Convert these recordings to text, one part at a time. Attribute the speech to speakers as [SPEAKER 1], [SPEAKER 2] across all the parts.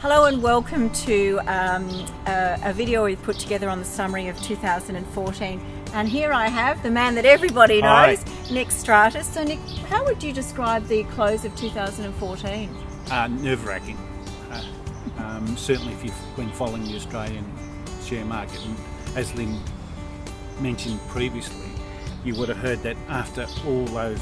[SPEAKER 1] Hello and welcome to a video we've put together on the summary of 2014. And here I have the man that everybody knows, Nick Stratus. So Nick, how would you describe the close of 2014?
[SPEAKER 2] Nerve-wracking. Certainly if you've been following the Australian share market, and as Lynne mentioned previously, you would have heard that after all those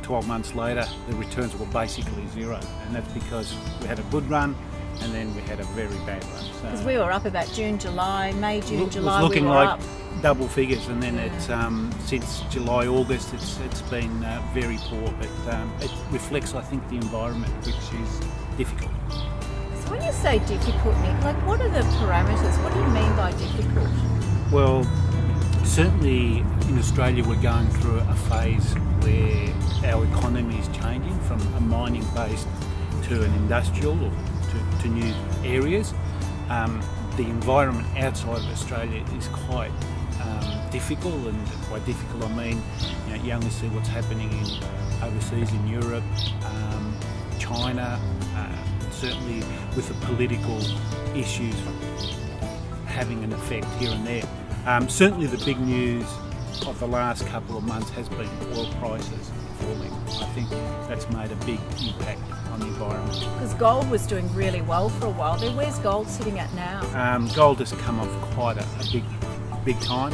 [SPEAKER 2] 12 months later, the returns were basically zero, and that's because we had a good run and then we had a very bad run.
[SPEAKER 1] Because we were up about June, July, May, June, July.
[SPEAKER 2] It was looking
[SPEAKER 1] we were
[SPEAKER 2] like
[SPEAKER 1] up
[SPEAKER 2] double figures, and then it's since July, August, it's been very poor. But it reflects, I think, the environment, which is difficult.
[SPEAKER 1] So when you say difficult, Nick, like what are the parameters? What do you mean by difficult?
[SPEAKER 2] Well, certainly in Australia we're going through a phase where our economy is changing from a mining based to an industrial or to new areas. The environment outside of Australia is quite difficult, and by difficult I mean you only see what's happening overseas in Europe, China, certainly with the political issues having an effect here and there. Certainly the big news of the last couple of months has been oil prices falling. I think that's made a big impact on the environment.
[SPEAKER 1] Because gold was doing really well for a while there. Where's gold sitting at now?
[SPEAKER 2] Gold has come off quite a big time.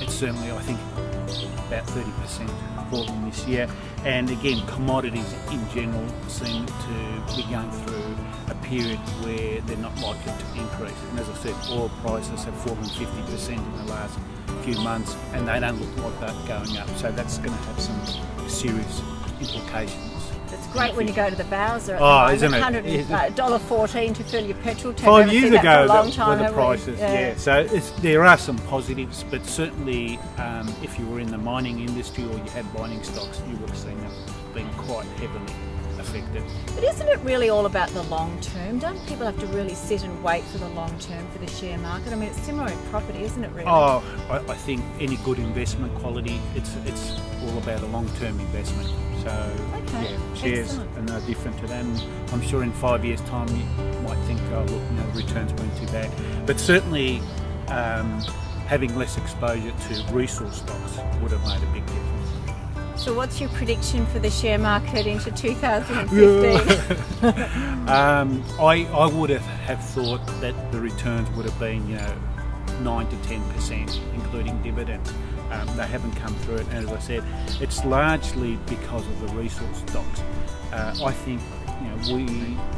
[SPEAKER 2] It's certainly, I think, about 30% falling this year. And again, commodities in general seem to be going through a period where they're not likely to increase. And as I said, oil prices have fallen 50% in the last few months, and they don't look like they're going up. So that's going to have some serious implications.
[SPEAKER 1] It's great when you go to the Bowser.
[SPEAKER 2] Isn't it?
[SPEAKER 1] $1.14 to fill your petrol tank.
[SPEAKER 2] 5 years ago,
[SPEAKER 1] were
[SPEAKER 2] the prices. Yeah. So there are some positives, but certainly if you were in the mining industry or you had mining stocks, you would have seen them being quite heavily affected.
[SPEAKER 1] But isn't it really all about the long term? Don't people have to really sit and wait for the long term for the share market? I mean, it's similar in property, isn't it really?
[SPEAKER 2] Oh, I think any good investment quality, it's all about a long term investment. So shares are no different to that. And I'm sure in 5 years' time you might think, oh look, the returns weren't too bad. But certainly having less exposure to resource stocks would have made a big difference.
[SPEAKER 1] So what's your prediction for the share market into 2015?
[SPEAKER 2] I would have thought that the returns would have been 9 to 10%, including dividends. They haven't come through it, and as I said, it's largely because of the resource stocks. I think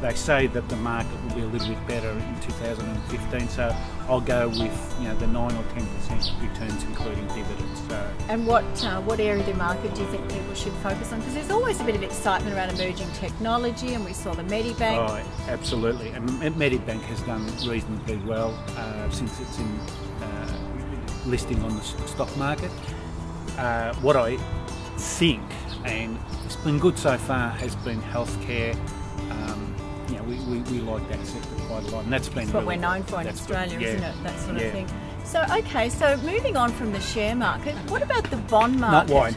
[SPEAKER 2] they say that the market will be a little bit better in 2015, so I'll go with the 9 or 10% returns, including dividends.
[SPEAKER 1] And what area of the market do you think people should focus on? Because there's always a bit of excitement around emerging technology, and we saw the Medibank.
[SPEAKER 2] Oh, absolutely, and Medibank has done reasonably well since it's in listing on the stock market. What I think, and it's been good so far, has been healthcare. We like that sector quite a lot, and that's what
[SPEAKER 1] we're known for in Australia, isn't it? That sort of thing. So okay, so moving on from the share market, what about the bond market?
[SPEAKER 2] Not wine.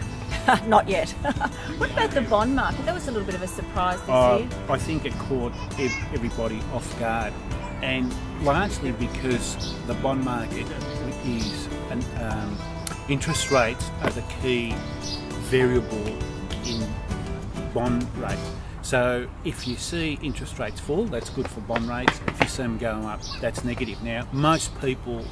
[SPEAKER 1] Not yet. What about the bond market? That was a little bit of a surprise this year.
[SPEAKER 2] I think it caught everybody off guard, and largely because the bond market is interest rates are the key variable in bond rates. So if you see interest rates fall, that's good for bond rates. If you see them going up, that's negative. Now, most people,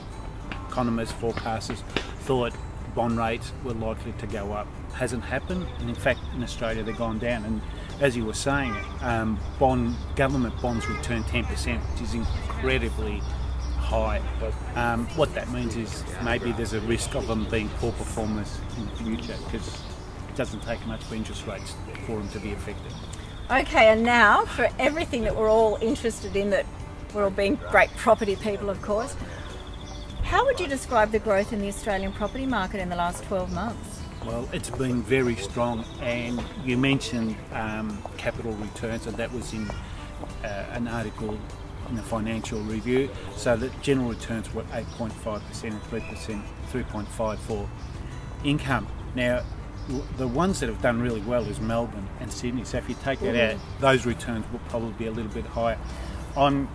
[SPEAKER 2] economists, forecasters, thought bond rates were likely to go up. Hasn't happened, and in fact in Australia they've gone down. And as you were saying, government bonds return 10%, which is incredibly high. What that means is maybe there's a risk of them being poor performers in the future, because it doesn't take much for interest rates for them to be affected.
[SPEAKER 1] Okay, and now for everything that we're all interested in, that we're all being great property people, of course, how would you describe the growth in the Australian property market in the last 12 months?
[SPEAKER 2] Well, it's been very strong, and you mentioned capital returns, and that was in an article in the Financial Review. So the general returns were 8.5% and 3.5% for income. Now, the ones that have done really well is Melbourne and Sydney. So if you take that out, those returns will probably be a little bit higher. I'm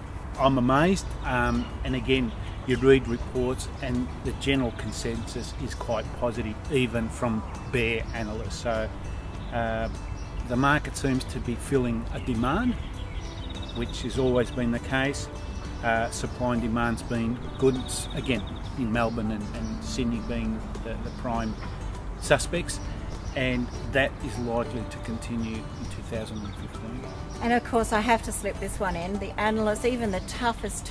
[SPEAKER 2] amazed, and again, you read reports and the general consensus is quite positive, even from bear analysts. So the market seems to be filling a demand, which has always been the case. Supply and demand's been good, again, in Melbourne and Sydney being the prime suspects, and that is likely to continue in 2015.
[SPEAKER 1] And of course, I have to slip this one in. The analysts, even the toughest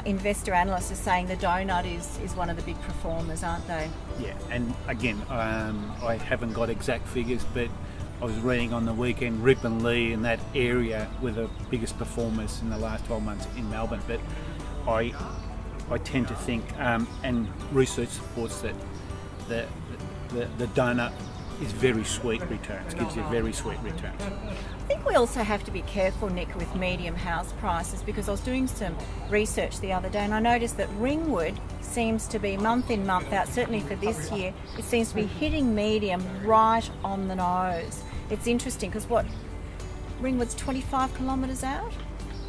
[SPEAKER 1] investor analysts, are saying the donut is one of the big performers, aren't they?
[SPEAKER 2] Yeah, and again, I haven't got exact figures, but I was reading on the weekend, Rip and Lee in that area were the biggest performers in the last 12 months in Melbourne. But I tend to think, and research supports that the donut is very sweet returns, gives you very sweet returns.
[SPEAKER 1] I think we also have to be careful, Nick, with medium house prices, because I was doing some research the other day and I noticed that Ringwood seems to be month in, month out, certainly for this year, it seems to be hitting medium right on the nose. It's interesting because Ringwood's 25 kilometres out?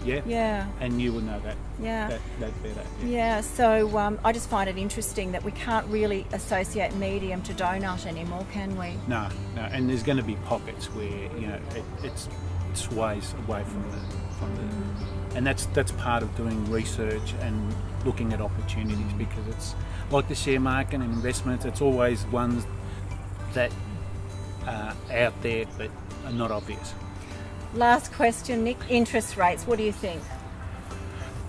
[SPEAKER 2] Yeah.
[SPEAKER 1] Yeah.
[SPEAKER 2] And you would know that.
[SPEAKER 1] Yeah.
[SPEAKER 2] That better.
[SPEAKER 1] Yeah. So I just find it interesting that we can't really associate medium to donut anymore, can we?
[SPEAKER 2] No. And there's going to be pockets where it sways away from the, and that's part of doing research and looking at opportunities, because it's like the share market and investments. It's always ones that are out there but are not obvious.
[SPEAKER 1] Last question, Nick. Interest rates, what do you think?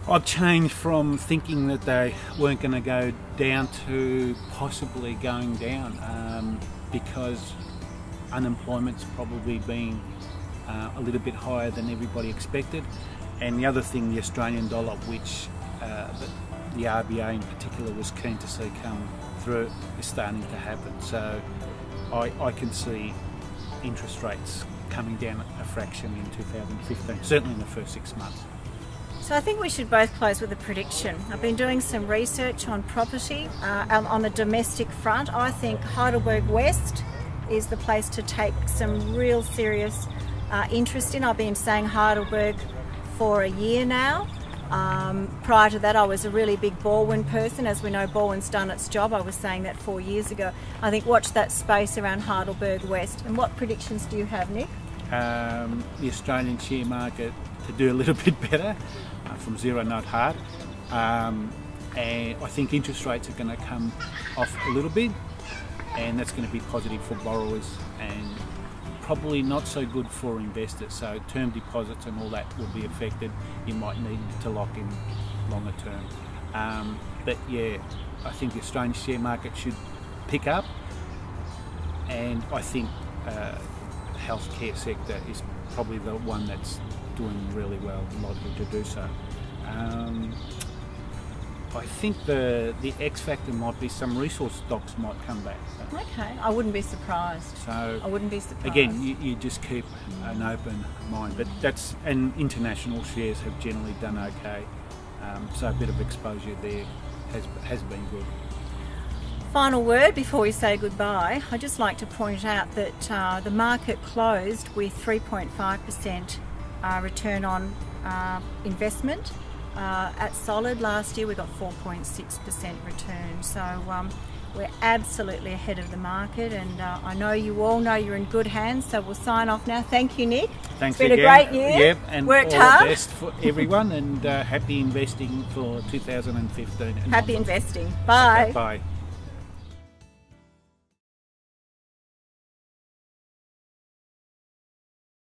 [SPEAKER 2] I've changed from thinking that they weren't going to go down to possibly going down, because unemployment's probably been a little bit higher than everybody expected. And the other thing, the Australian dollar, which the RBA in particular was keen to see come through, is starting to happen. So I can see interest rates coming down a fraction in 2015, certainly in the first 6 months.
[SPEAKER 1] So I think we should both close with a prediction. I've been doing some research on property on the domestic front. I think Heidelberg West is the place to take some real serious interest in. I've been saying Heidelberg for a year now. Prior to that, I was a really big Baldwin person. As we know, Baldwin's done its job. I was saying that 4 years ago. I think watch that space around Heidelberg West. And what predictions do you have, Nick?
[SPEAKER 2] The Australian share market to do a little bit better, from zero not hard. And I think interest rates are going to come off a little bit, and that's going to be positive for borrowers and probably not so good for investors. So term deposits and all that will be affected. You might need to lock in longer term. But yeah, I think the Australian share market should pick up, and I think the healthcare sector is probably the one that's doing really well, likely to do so. I think the X factor might be some resource stocks might come back. So.
[SPEAKER 1] Okay, I wouldn't be surprised.
[SPEAKER 2] So
[SPEAKER 1] I wouldn't be surprised.
[SPEAKER 2] Again, you just keep an open mind, but and international shares have generally done okay. So a bit of exposure there has been good.
[SPEAKER 1] Final word before we say goodbye. I'd just like to point out that the market closed with 3.5% return on investment. At Solid last year we got 4.6% return, so we're absolutely ahead of the market, and I know you all know you're in good hands, so we'll sign off now. Thank you, Nick.
[SPEAKER 2] Thanks
[SPEAKER 1] again.
[SPEAKER 2] It's been
[SPEAKER 1] a great year.
[SPEAKER 2] Yep, and
[SPEAKER 1] worked
[SPEAKER 2] all
[SPEAKER 1] hard.
[SPEAKER 2] the best for everyone, and happy investing for 2015.
[SPEAKER 1] Happy investing. Bye.
[SPEAKER 2] Okay, bye.